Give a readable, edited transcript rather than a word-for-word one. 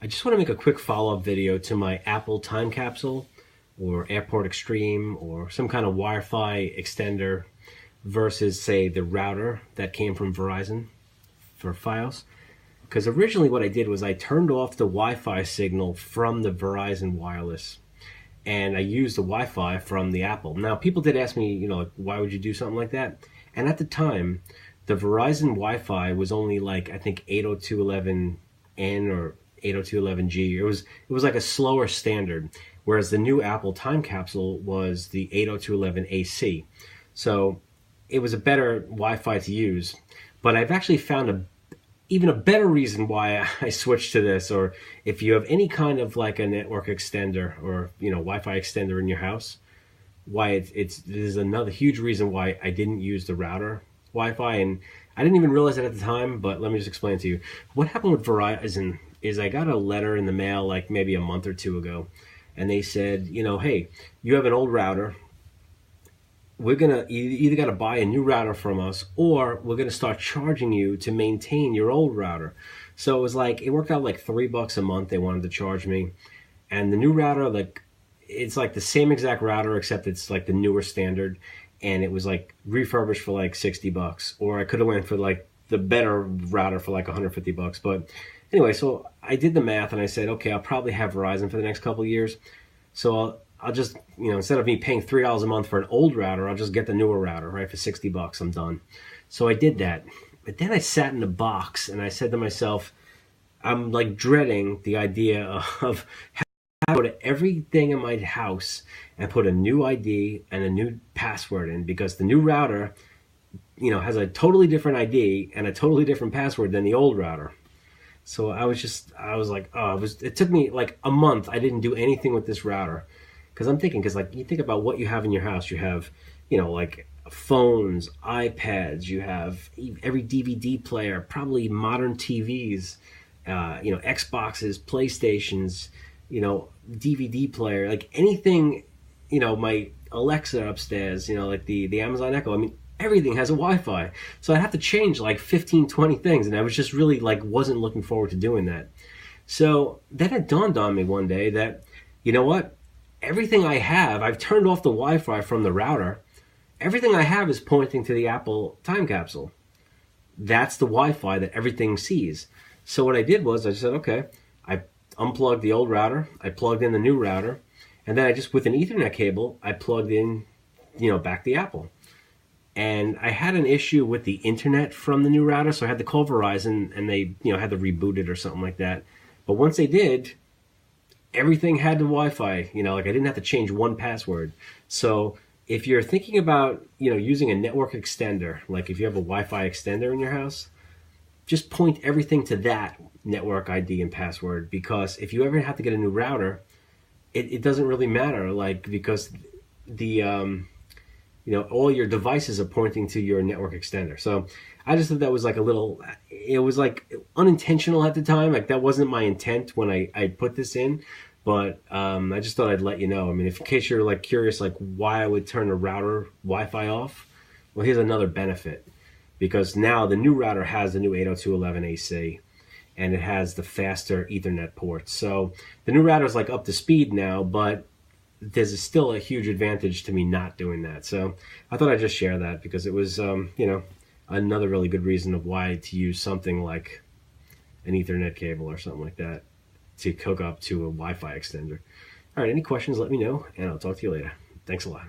I just want to make a quick follow-up video to my Apple Time Capsule or Airport Extreme or some kind of Wi-Fi extender versus, say, the router that came from Verizon for Fios. Because originally what I did was I turned off the Wi-Fi signal from the Verizon wireless and I used the Wi-Fi from the Apple. Now, people did ask me, like, why would you do something like that? And at the time, the Verizon Wi-Fi was only like, I think 802.11n or 802.11g. It was like a slower standard, whereas the new Apple Time Capsule was the 802.11ac. So it was a better Wi-Fi to use. But I've actually found even a better reason why I switched to this, or if you have any kind of like a network extender or Wi-Fi extender in your house, why there's another huge reason why I didn't use the router Wi-Fi. And I didn't even realize it at the time, but let me just explain to you. What happened with Verizon is I got a letter in the mail like maybe a month or two ago, and they said, hey, you have an old router. We're gonna either got to buy a new router from us, or we're gonna start charging you to maintain your old router. So it was like, it worked out like $3 a month they wanted to charge me, and the new router, it's like the same exact router except it's like the newer standard, and it was like refurbished for like $60, or I could have went for like the better router for like $150. But anyway, so I did the math and I said, okay, I'll probably have Verizon for the next couple of years. So I'll just, instead of me paying $3 a month for an old router, I'll just get the newer router, right? For $60, I'm done. So I did that. But then I sat in the box and I said to myself, I'm like dreading the idea of having to go to everything in my house and put a new ID and a new password in, because the new router, has a totally different ID and a totally different password than the old router. So I was like, it took me like a month. I didn't do anything with this router. Because I'm thinking, like, you think about what you have in your house. You have, like phones, iPads, you have every DVD player, probably modern TVs, Xboxes, PlayStations, DVD player, like anything, my Alexa upstairs, like the Amazon Echo. I mean, everything has a Wi-Fi. So I'd have to change like 15, 20 things. And I was just really wasn't looking forward to doing that. So then it dawned on me one day that, you know what? Everything I have, I've turned off the Wi-Fi from the router. Everything I have is pointing to the Apple Time Capsule. That's the Wi-Fi that everything sees. So what I did was I said, okay, I unplugged the old router, I plugged in the new router, and then I just, with an Ethernet cable, I plugged in, back the Apple. And I had an issue with the internet from the new router, so I had to call Verizon, and they, had to reboot it or something like that. But once they did, everything had the Wi-Fi, I didn't have to change one password. So if you're thinking about, using a network extender, like if you have a Wi-Fi extender in your house, just point everything to that network ID and password, because if you ever have to get a new router, it doesn't really matter, because the, all your devices are pointing to your network extender. So I just thought that was it was unintentional at the time. Like, that wasn't my intent when I put this in, but I just thought I'd let you know. I mean, in case you're curious, why I would turn the router Wi-Fi off, well, here's another benefit, because now the new router has the new 802.11ac, and it has the faster Ethernet ports. So the new router is up to speed now, but there's still a huge advantage to me not doing that. So I thought I'd just share that, because it was, another really good reason of why to use something like an Ethernet cable or something like that to hook up to a Wi-Fi extender. All right, any questions, let me know, and I'll talk to you later. Thanks a lot.